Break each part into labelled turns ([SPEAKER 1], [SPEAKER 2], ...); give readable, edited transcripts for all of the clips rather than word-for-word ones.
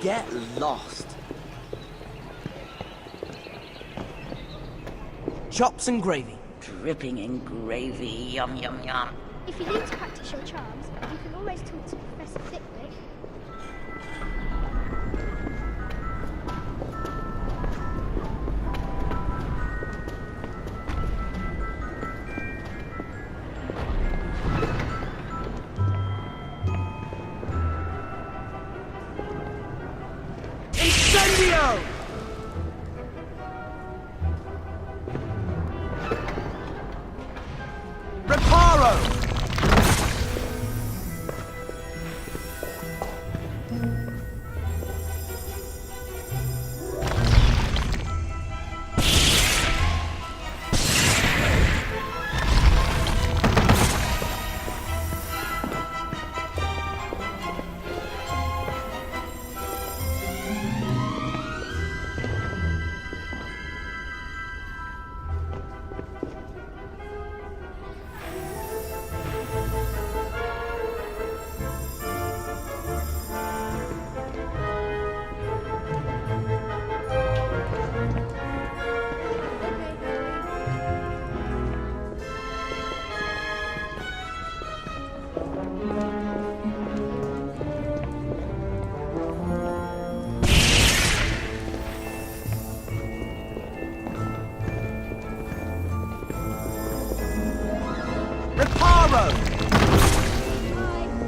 [SPEAKER 1] Get lost. Chops and gravy.
[SPEAKER 2] Dripping in gravy, yum yum yum.
[SPEAKER 3] If you need to practice your charms, you can always talk to Professor Flitwick.
[SPEAKER 1] Incendio! Reparo!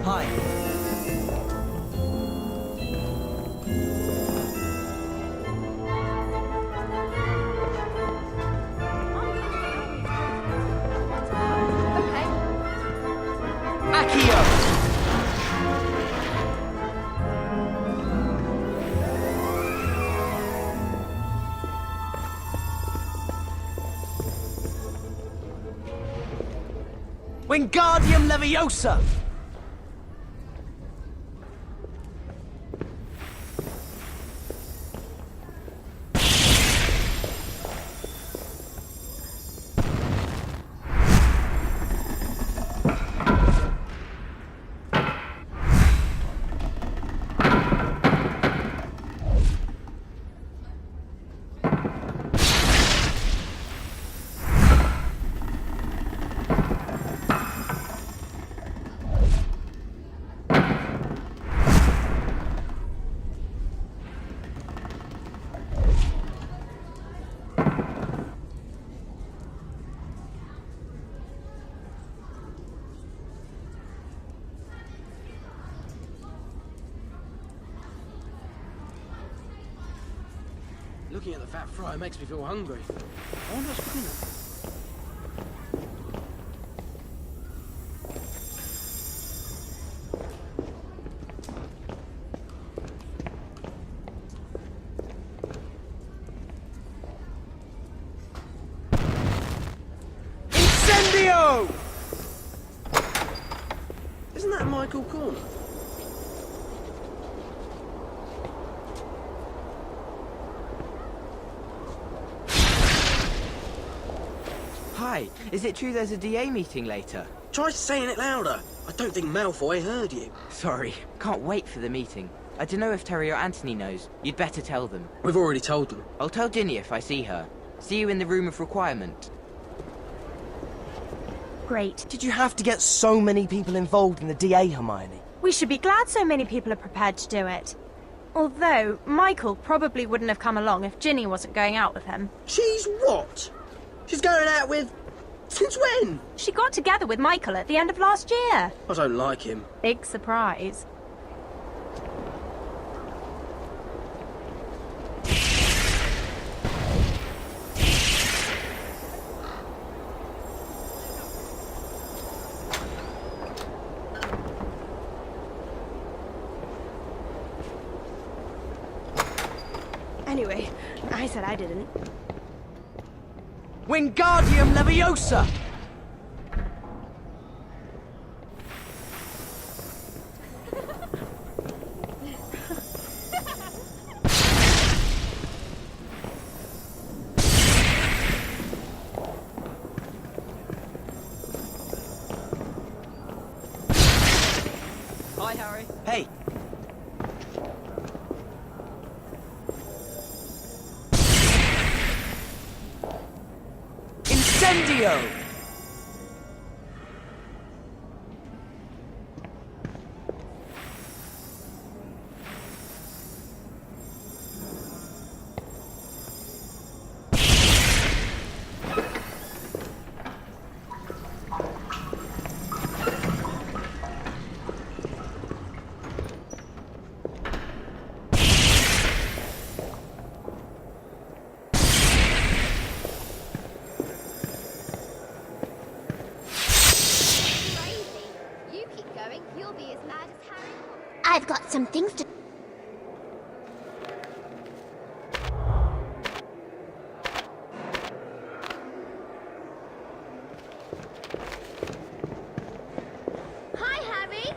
[SPEAKER 1] Hi. Accio! Wingardium Leviosa!
[SPEAKER 4] Looking at the fat fry makes me feel hungry. I wonder what's cooking it.
[SPEAKER 1] Incendio!
[SPEAKER 4] Isn't that Michael Corner?
[SPEAKER 1] Hi, is it true there's a DA meeting later?
[SPEAKER 4] Try saying it louder. I don't think Malfoy heard you.
[SPEAKER 1] Sorry, can't wait for the meeting. I don't know if Terry or Anthony knows. You'd better tell them.
[SPEAKER 4] We've already told them.
[SPEAKER 1] I'll tell Ginny if I see her. See you in the room of requirement.
[SPEAKER 5] Great.
[SPEAKER 6] Did you have to get so many people involved in the DA, Hermione?
[SPEAKER 5] We should be glad so many people are prepared to do it. Although, Michael probably wouldn't have come along if Ginny wasn't going out with him.
[SPEAKER 4] She's what? She's going out with... Since when?
[SPEAKER 5] She got together with Michael at the end of last year.
[SPEAKER 4] I don't like him.
[SPEAKER 5] Big surprise.
[SPEAKER 7] Anyway, I said I didn't.
[SPEAKER 1] Wingardium Leviosa! Hi, Harry. Hey.
[SPEAKER 6] Incendio!
[SPEAKER 3] I've got some things to... Hi, Harry!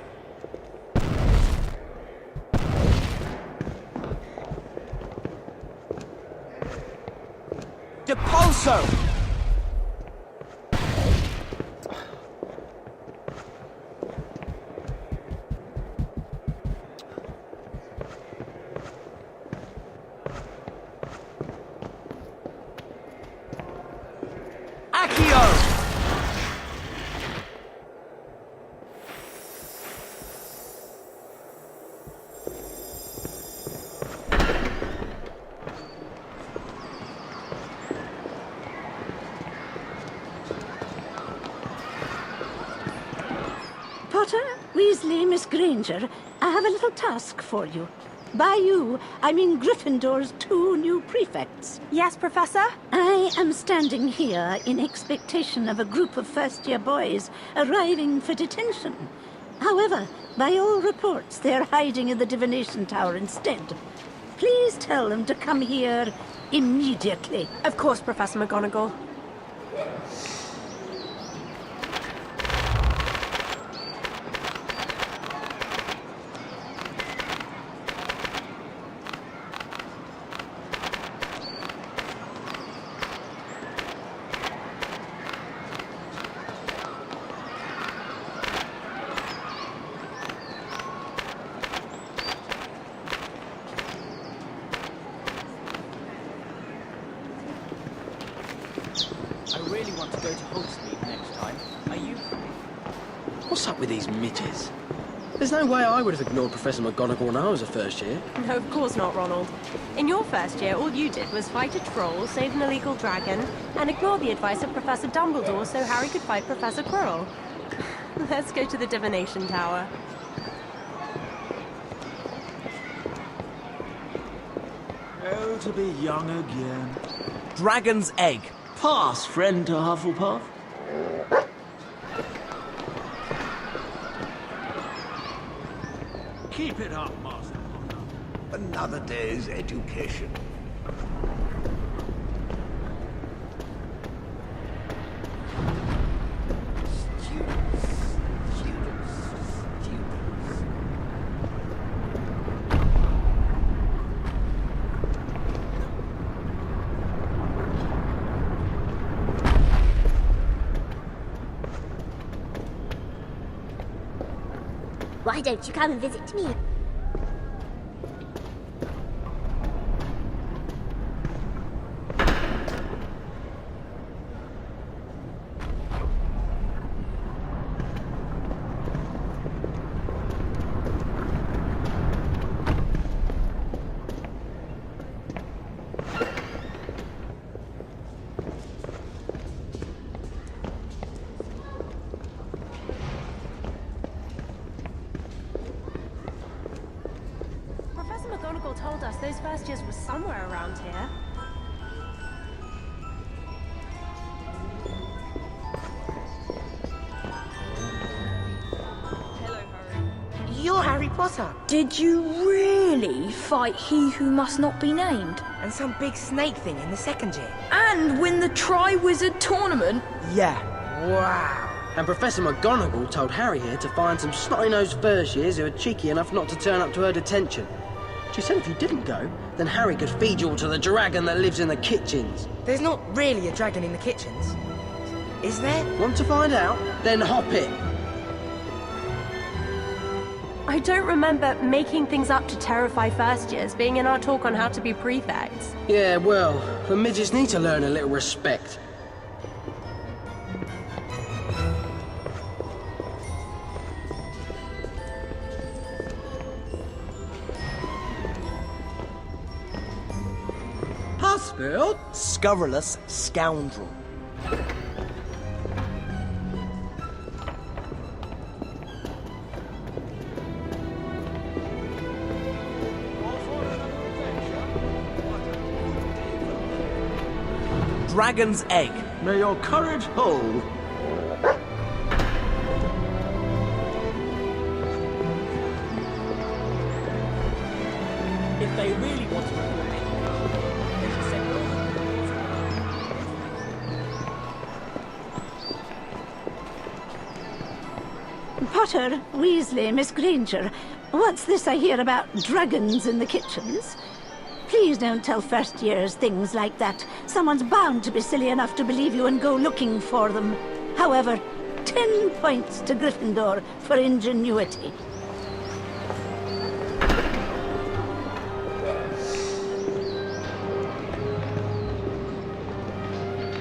[SPEAKER 6] Depulso!
[SPEAKER 2] Potter, Weasley, Miss Granger, I have a little task for you. By you, I mean Gryffindor's 2 new prefects.
[SPEAKER 5] Yes, Professor?
[SPEAKER 2] I am standing here in expectation of a group of first-year boys arriving for detention. However, by all reports, they're hiding in the divination tower instead. Please tell them to come here immediately.
[SPEAKER 5] Of course, Professor McGonagall.
[SPEAKER 4] What's up with these midgets? There's no way I would have ignored Professor McGonagall when I was a first year.
[SPEAKER 5] No, of course not, Ronald. In your first year, all you did was fight a troll, save an illegal dragon, and ignore the advice of Professor Dumbledore so Harry could fight Professor Quirrell. Let's go to the divination tower.
[SPEAKER 8] Oh, to be young again.
[SPEAKER 6] Dragon's egg.
[SPEAKER 8] Pass, friend to Hufflepuff. Keep it up, Master.
[SPEAKER 9] Another day's education.
[SPEAKER 3] Why don't you come and visit me?
[SPEAKER 5] Told us those first years were somewhere around here.
[SPEAKER 7] Hello, Harry.
[SPEAKER 4] You're Harry Potter.
[SPEAKER 10] Did you really fight He Who Must Not Be Named?
[SPEAKER 4] And some big snake thing in the second year.
[SPEAKER 10] And win the Tri-Wizard tournament?
[SPEAKER 4] Yeah. Wow.
[SPEAKER 6] And Professor McGonagall told Harry here to find some snotty-nosed first years who are cheeky enough not to turn up to her detention. She said if you didn't go, then Harry could feed you all to the dragon that lives in the kitchens.
[SPEAKER 4] There's not really a dragon in the kitchens. Is there?
[SPEAKER 6] Want to find out? Then hop it.
[SPEAKER 5] I don't remember making things up to terrify first years being in our talk on how to be prefects.
[SPEAKER 6] Yeah, well, the midgets need to learn a little respect.
[SPEAKER 11] scurrilous scoundrel. Dragon's egg.
[SPEAKER 8] May your courage hold.
[SPEAKER 11] If they really want to report anything, they should send
[SPEAKER 2] Potter, Weasley, Miss Granger, what's this I hear about dragons in the kitchens? Please don't tell first years things like that. Someone's bound to be silly enough to believe you and go looking for them. However, 10 points to Gryffindor for ingenuity.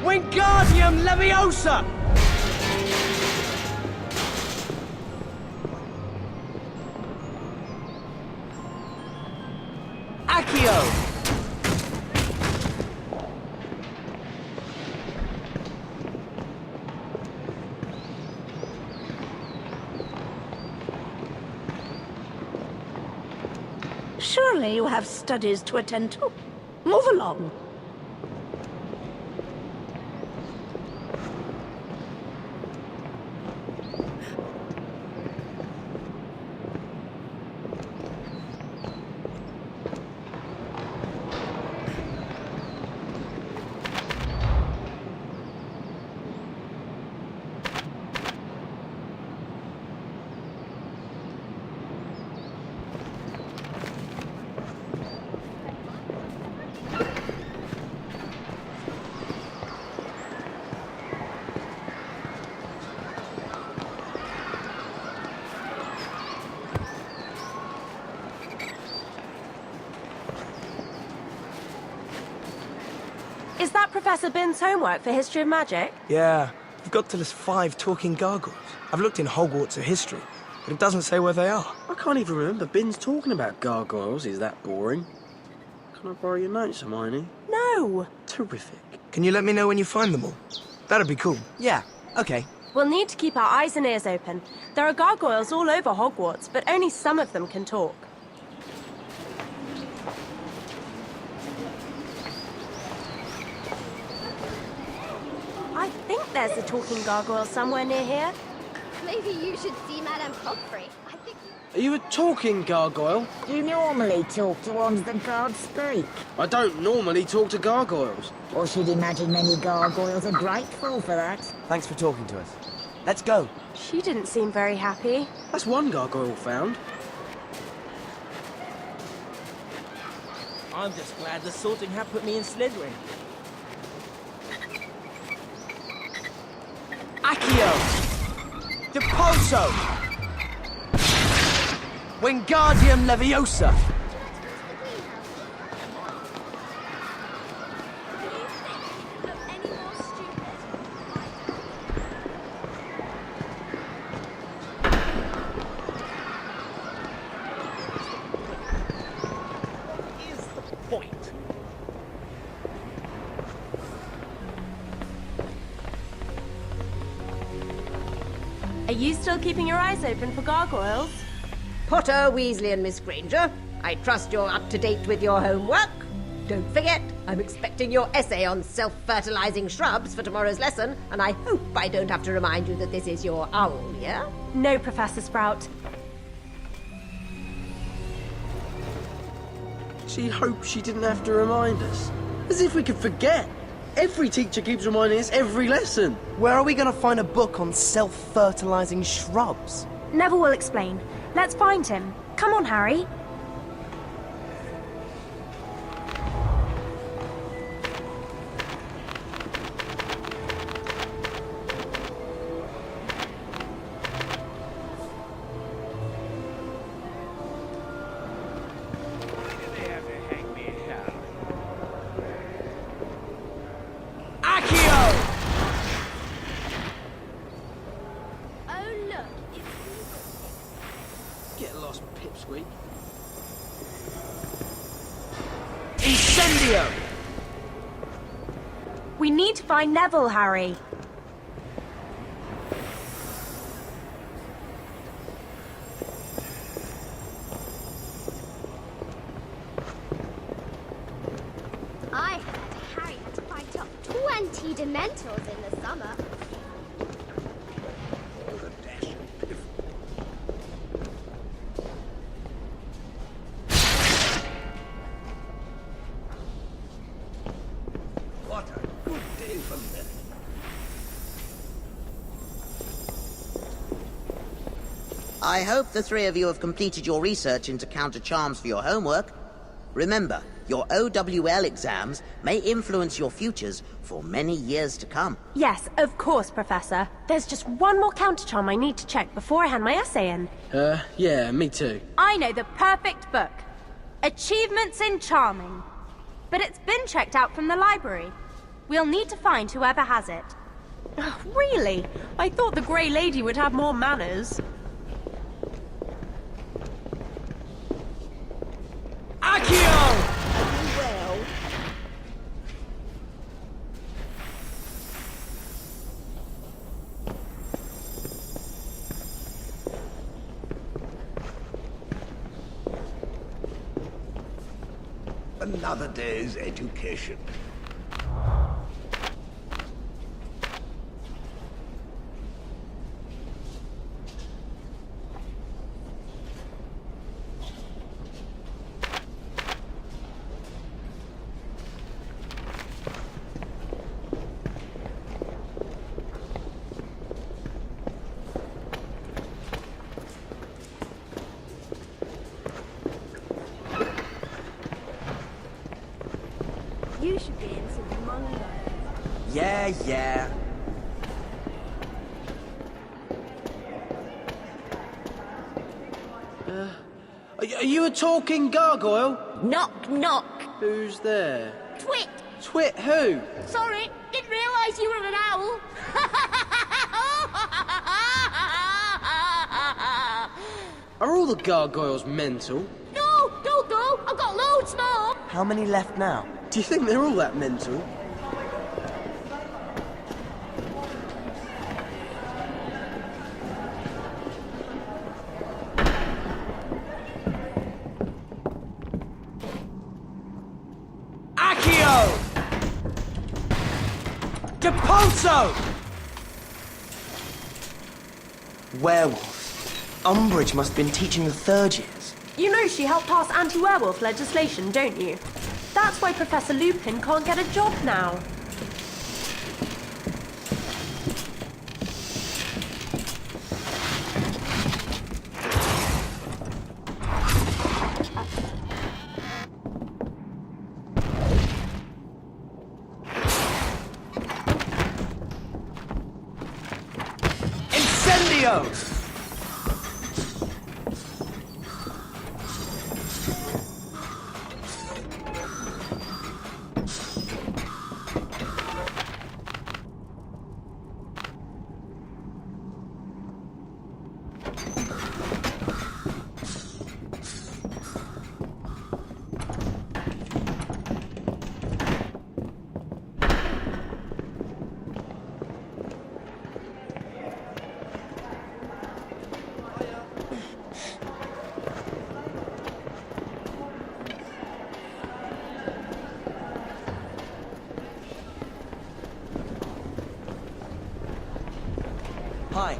[SPEAKER 11] Wingardium Leviosa! Accio!
[SPEAKER 2] Surely you have studies to attend to. Move along.
[SPEAKER 5] Is that Professor Bin's homework for History of Magic?
[SPEAKER 11] Yeah, we've got to list 5 talking gargoyles. I've looked in Hogwarts at history, but it doesn't say where they are.
[SPEAKER 6] I can't even remember Bin's talking about gargoyles. Is that boring? Can I borrow your notes, Hermione?
[SPEAKER 5] No!
[SPEAKER 6] Terrific.
[SPEAKER 11] Can you let me know when you find them all? That'd be cool.
[SPEAKER 1] Yeah, okay.
[SPEAKER 5] We'll need to keep our eyes and ears open. There are gargoyles all over Hogwarts, but only some of them can talk. I think there's a talking gargoyle somewhere near here.
[SPEAKER 3] Maybe you should see Madame Pomfrey. I think...
[SPEAKER 6] Are you a talking gargoyle?
[SPEAKER 12] Do you normally talk to ones that can't speak?
[SPEAKER 6] I don't normally talk to gargoyles.
[SPEAKER 12] Or should imagine many gargoyles are grateful for that.
[SPEAKER 1] Thanks for talking to us. Let's go.
[SPEAKER 5] She didn't seem very happy.
[SPEAKER 6] That's one gargoyle found.
[SPEAKER 11] I'm just glad the sorting hat put me in Slytherin. Accio! Depulso! Wingardium Leviosa!
[SPEAKER 5] Are you still keeping your eyes open for gargoyles?
[SPEAKER 13] Potter, Weasley and Miss Granger, I trust you're up to date with your homework. Don't forget, I'm expecting your essay on self-fertilizing shrubs for tomorrow's lesson, and I hope I don't have to remind you that this is your owl year.
[SPEAKER 5] No, Professor Sprout.
[SPEAKER 6] She hoped she didn't have to remind us. As if we could forget. Every teacher keeps reminding us every lesson.
[SPEAKER 11] Where are we going to find a book on self-fertilizing shrubs?
[SPEAKER 5] Neville will explain. Let's find him. Come on, Harry. We need to find Neville, Harry.
[SPEAKER 3] I heard Harry had to fight off 20 Dementors in the summer.
[SPEAKER 9] What a good day for men.
[SPEAKER 14] I hope the three of you have completed your research into counter charms for your homework. Remember, your OWL exams may influence your futures for many years to come.
[SPEAKER 5] Yes, of course, Professor. There's just one more counter-charm I need to check before I hand my essay in.
[SPEAKER 6] Yeah, me too.
[SPEAKER 5] I know the perfect book. Achievements in Charming. But it's been checked out from the library. We'll need to find whoever has it. Really? I thought the Grey Lady would have more manners.
[SPEAKER 11] Akio!
[SPEAKER 12] Well,
[SPEAKER 9] Another day's education.
[SPEAKER 3] You should be in some manga.
[SPEAKER 11] Yeah.
[SPEAKER 6] Are you a talking gargoyle?
[SPEAKER 12] knock, knock.
[SPEAKER 6] Who's there?
[SPEAKER 12] Twit.
[SPEAKER 6] Twit who?
[SPEAKER 12] Sorry, didn't realise you were an owl.
[SPEAKER 6] Are all the gargoyles mental?
[SPEAKER 12] No, don't go. I've got loads more.
[SPEAKER 11] How many left now?
[SPEAKER 6] Do you think they're all that mental?
[SPEAKER 11] Akio! Depulso! Werewolf. Umbridge must have been teaching the third years.
[SPEAKER 5] You know she helped pass anti-werewolf legislation, don't you? That's why Professor Lupin can't get a job now.
[SPEAKER 11] Incendio! Hi.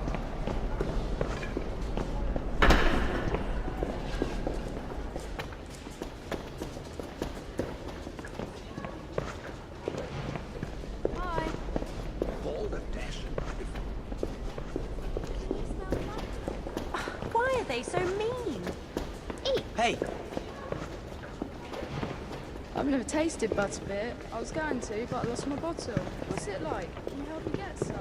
[SPEAKER 5] Why are they so mean? Eat.
[SPEAKER 11] Hey.
[SPEAKER 15] I've never tasted butterbeer. I was going to, but I lost my bottle. What's it like? Can you help me get some?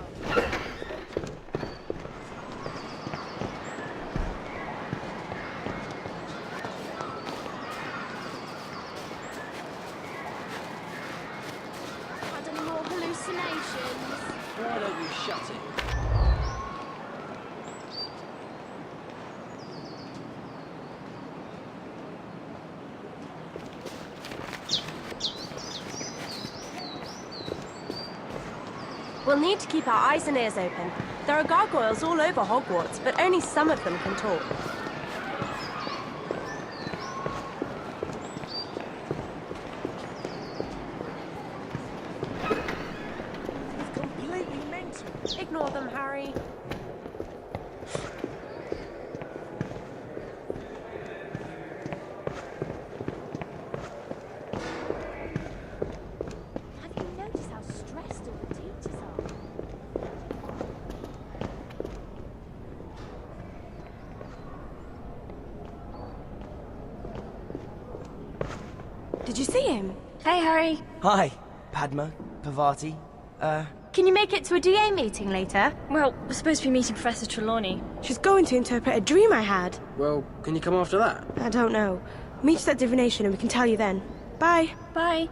[SPEAKER 3] Had any more hallucinations?
[SPEAKER 6] Why don't you shut it?
[SPEAKER 5] We'll need to keep our eyes and ears open. There are gargoyles all over Hogwarts, but only some of them can talk.
[SPEAKER 11] It's completely mental.
[SPEAKER 5] Ignore them, Harry.
[SPEAKER 7] Did you see him?
[SPEAKER 5] Hey, Harry.
[SPEAKER 11] Hi, Padma, Pavati.
[SPEAKER 5] Can you make it to a DA meeting later?
[SPEAKER 16] Well, we're supposed to be meeting Professor Trelawney.
[SPEAKER 7] She's going to interpret a dream I had.
[SPEAKER 6] Well, can you come after that?
[SPEAKER 7] I don't know. Meet us at divination and we can tell you then. Bye.
[SPEAKER 16] Bye.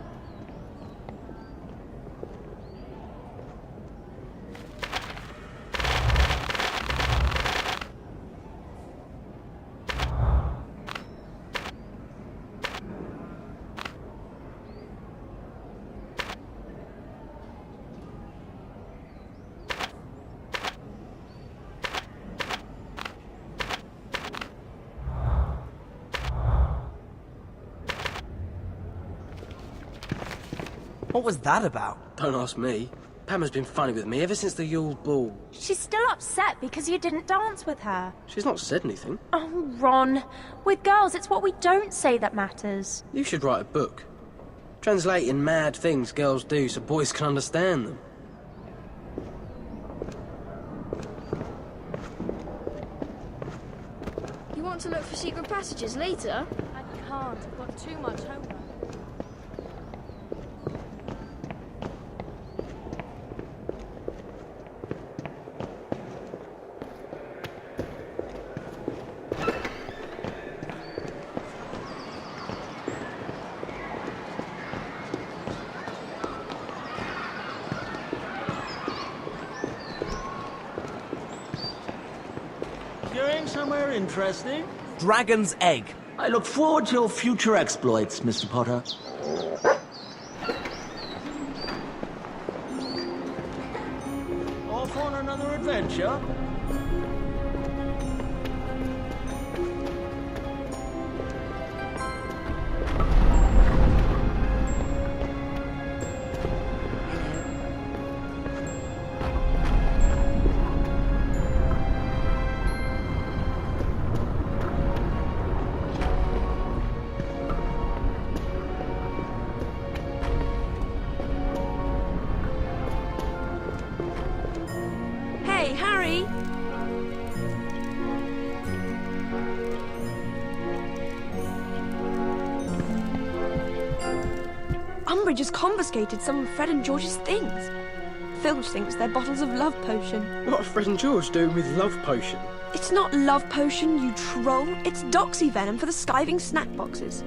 [SPEAKER 11] What was that about?
[SPEAKER 6] Don't ask me. Pam's been funny with me ever since the Yule Ball.
[SPEAKER 5] She's still upset because you didn't dance with her.
[SPEAKER 6] She's not said anything.
[SPEAKER 5] Oh, Ron. With girls, it's what we don't say that matters.
[SPEAKER 6] You should write a book. Translating mad things girls do so boys can understand them.
[SPEAKER 16] You want to look for secret passages later?
[SPEAKER 15] I can't. I've got too much homework.
[SPEAKER 8] Going somewhere interesting?
[SPEAKER 11] Dragon's egg.
[SPEAKER 8] I look forward to your future exploits, Mr. Potter. Off on another adventure?
[SPEAKER 7] Hey, Harry! Umbridge has confiscated some of Fred and George's things. Filch thinks they're bottles of love potion.
[SPEAKER 6] What are Fred and George doing with love potion?
[SPEAKER 7] It's not love potion, you troll. It's doxy venom for the skiving snack boxes.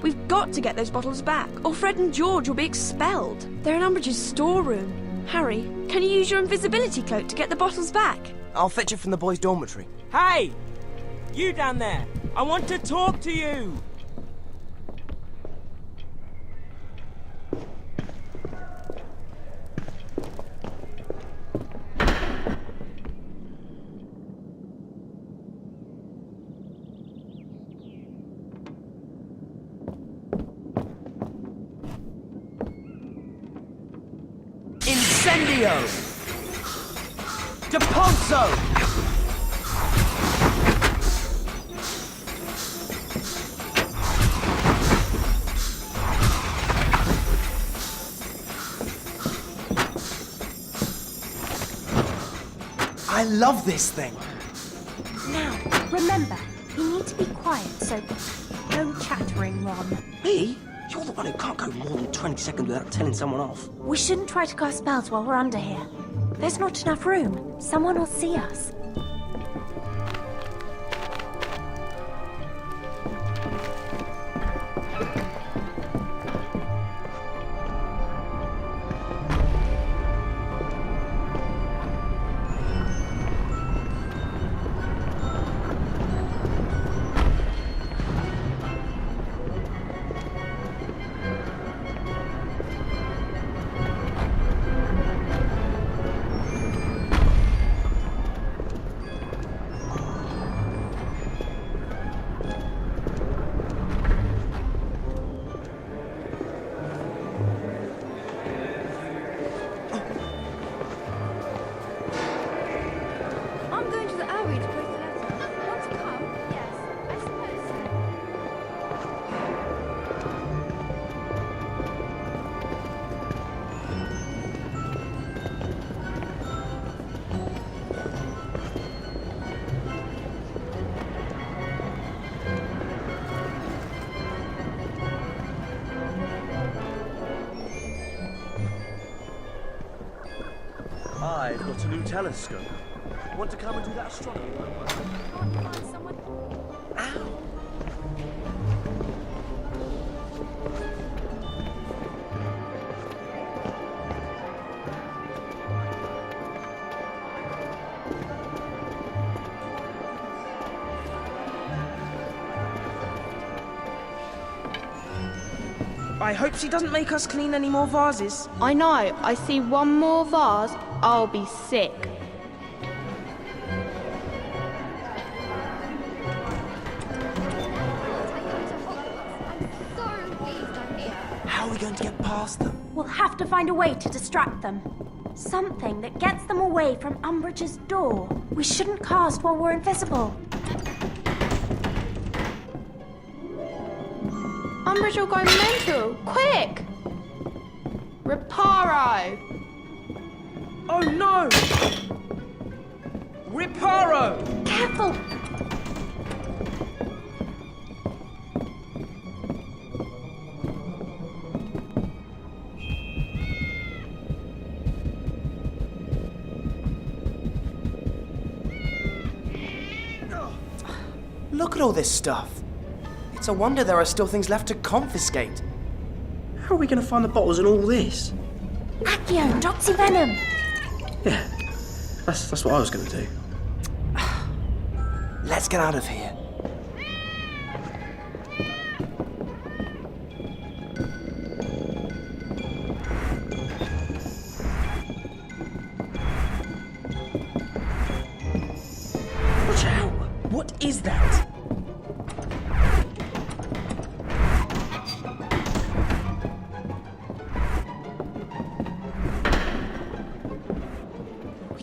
[SPEAKER 7] We've got to get those bottles back, or Fred and George will be expelled. They're in Umbridge's storeroom. Harry, can you use your invisibility cloak to get the bottles back?
[SPEAKER 11] I'll fetch it from the boys' dormitory. Hey! You down there! I want to talk to you! Incendio! Depulso! I love this thing.
[SPEAKER 5] Now, remember, you need to be quiet, so no chattering, Ron.
[SPEAKER 6] Me? You're the one who can't go more than 20 seconds without telling someone off.
[SPEAKER 5] We shouldn't try to cast spells while we're under here. There's not enough room. Someone will see us.
[SPEAKER 17] I've got a new telescope. Want to come and do that astronomy homework? Ow!
[SPEAKER 11] I hope she doesn't make us clean any more vases.
[SPEAKER 10] I know. I see one more vase, I'll be sick.
[SPEAKER 11] How are we going to get past them?
[SPEAKER 5] We'll have to find a way to distract them. Something that gets them away from Umbridge's door. We shouldn't cast while we're invisible.
[SPEAKER 10] Umbridge will go mental. Quick! Reparo!
[SPEAKER 11] Oh no! Reparo!
[SPEAKER 5] Careful!
[SPEAKER 11] Look at all this stuff. It's a wonder there are still things left to confiscate.
[SPEAKER 6] How are we going to find the bottles and all this?
[SPEAKER 5] Accio, Doxy Venom!
[SPEAKER 6] Yeah, that's what I was going to do.
[SPEAKER 11] Let's get out of here. Watch out! What is that?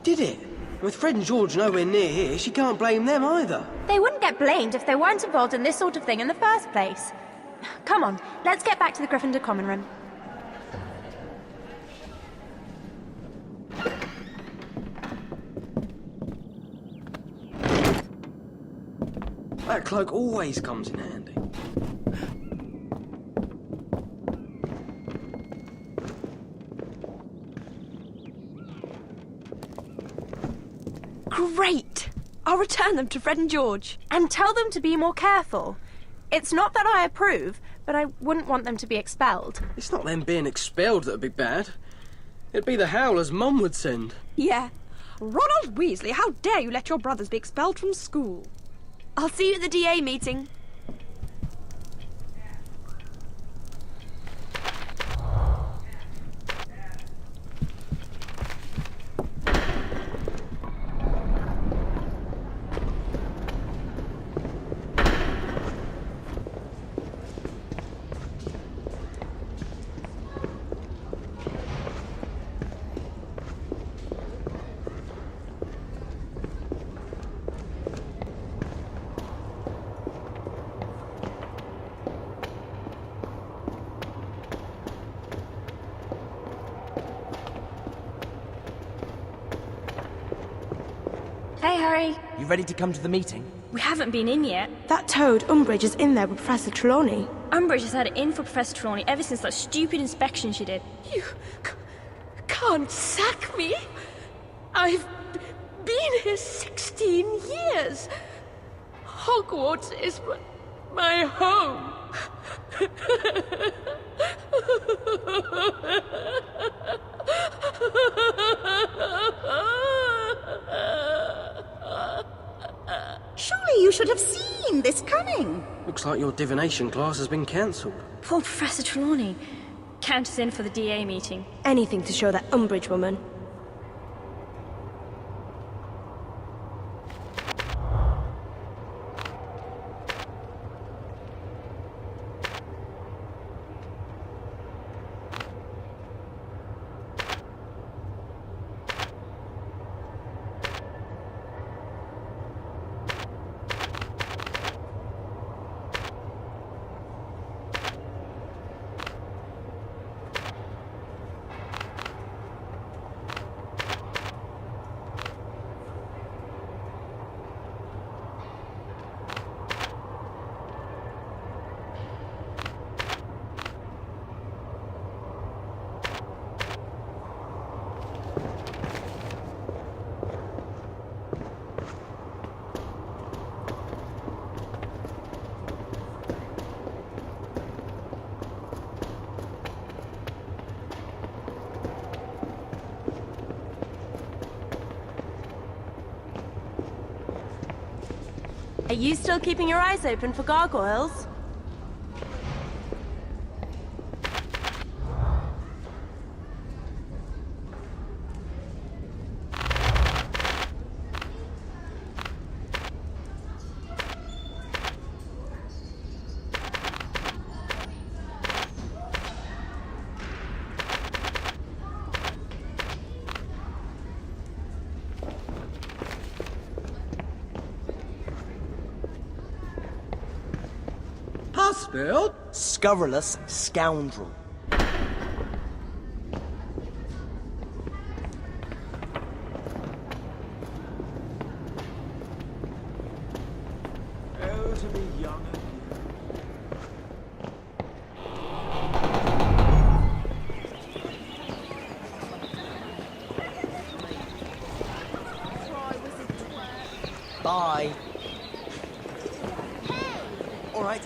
[SPEAKER 6] Did it? With Fred and George nowhere near here, she can't blame them either.
[SPEAKER 5] They wouldn't get blamed if they weren't involved in this sort of thing in the first place. Come on, let's get back to the Gryffindor common room.
[SPEAKER 6] That cloak always comes in handy.
[SPEAKER 7] Great! I'll return them to Fred and George.
[SPEAKER 5] And tell them to be more careful. It's not that I approve, but I wouldn't want them to be expelled.
[SPEAKER 6] It's not them being expelled that'd be bad. It'd be the howlers Mum would send.
[SPEAKER 7] Yeah. Ronald Weasley, how dare you let your brothers be expelled from school? I'll see you at the DA meeting.
[SPEAKER 5] Hey, Harry.
[SPEAKER 11] You ready to come to the meeting?
[SPEAKER 16] We haven't been in yet.
[SPEAKER 7] That toad, Umbridge, is in there with Professor Trelawney.
[SPEAKER 16] Umbridge has had it in for Professor Trelawney ever since that stupid inspection she did.
[SPEAKER 7] You can't sack me. I've been here 16 years. Hogwarts is my home.
[SPEAKER 2] Surely you should have seen this coming.
[SPEAKER 6] Looks like your divination class has been cancelled.
[SPEAKER 16] Poor Professor Trelawney. Count us in for the DA meeting.
[SPEAKER 7] Anything to show that Umbridge woman.
[SPEAKER 5] Are you still keeping your eyes open for gargoyles?
[SPEAKER 6] Bill?
[SPEAKER 11] Scurrilous scoundrel.
[SPEAKER 8] Oh, to be young
[SPEAKER 11] Bye. All right.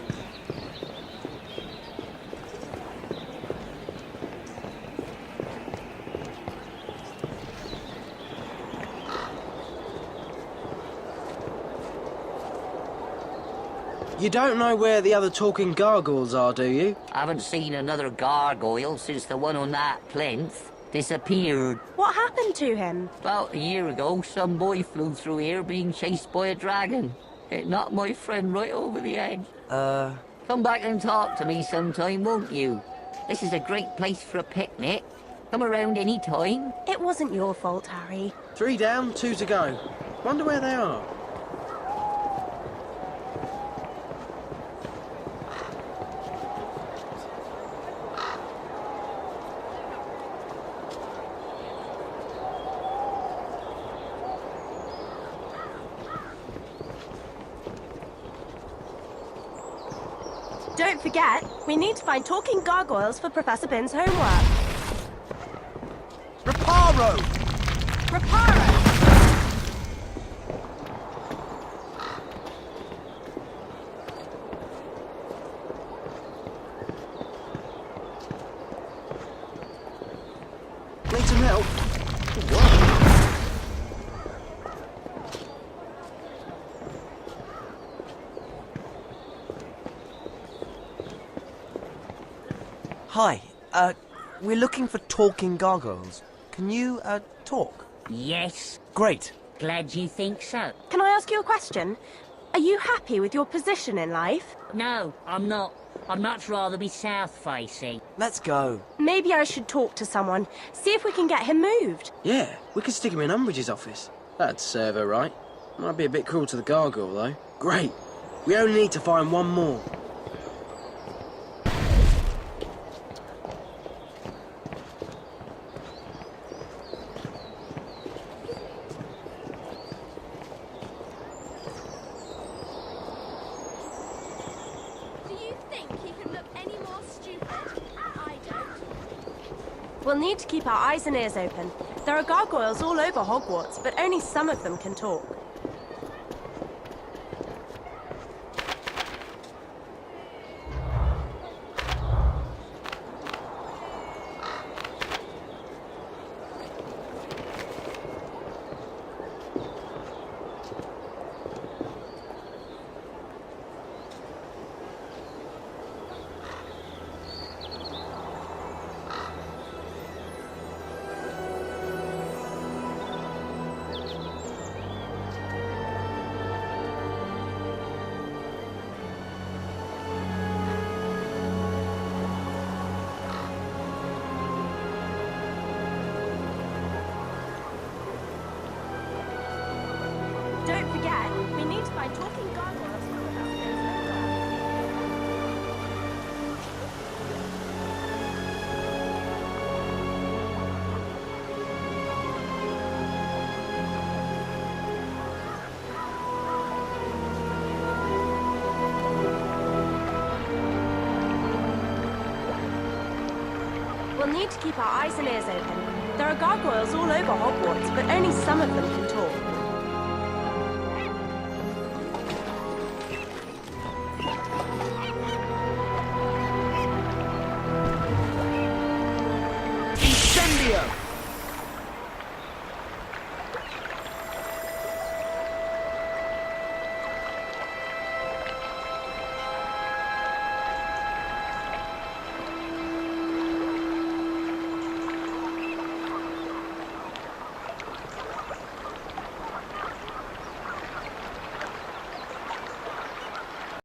[SPEAKER 6] You don't know where the other talking gargoyles are, do you?
[SPEAKER 18] I haven't seen another gargoyle since the one on that plinth disappeared.
[SPEAKER 5] What happened to him?
[SPEAKER 18] About a year ago, some boy flew through here being chased by a dragon. It knocked my friend right over the edge. Come back and talk to me sometime, won't you? This is a great place for a picnic. Come around any time.
[SPEAKER 5] It wasn't your fault, Harry.
[SPEAKER 6] 3 down, 2 to go. Wonder where they are.
[SPEAKER 5] Don't forget, we need to find talking gargoyles for Professor Bin's homework.
[SPEAKER 11] Reparo!
[SPEAKER 5] Reparo!
[SPEAKER 6] Need some help?
[SPEAKER 11] Hi, we're looking for talking gargoyles. Can you, talk?
[SPEAKER 18] Yes.
[SPEAKER 11] Great.
[SPEAKER 18] Glad you think so.
[SPEAKER 5] Can I ask you a question? Are you happy with your position in life?
[SPEAKER 18] No, I'm not. I'd much rather be south-facing.
[SPEAKER 11] Let's go.
[SPEAKER 5] Maybe I should talk to someone, see if we can get him moved.
[SPEAKER 6] Yeah, we could stick him in Umbridge's office. That'd serve her right. Might be a bit cruel to the gargoyle, though. Great. We only need to find one more.
[SPEAKER 5] We'll need to keep our eyes and ears open. There are gargoyles all over Hogwarts, but only some of them can talk. Don't forget, we need to find talking gargoyles for Professor Bin's homework. We'll need to keep our eyes and ears open. There are gargoyles all over Hogwarts, but only some of them can talk.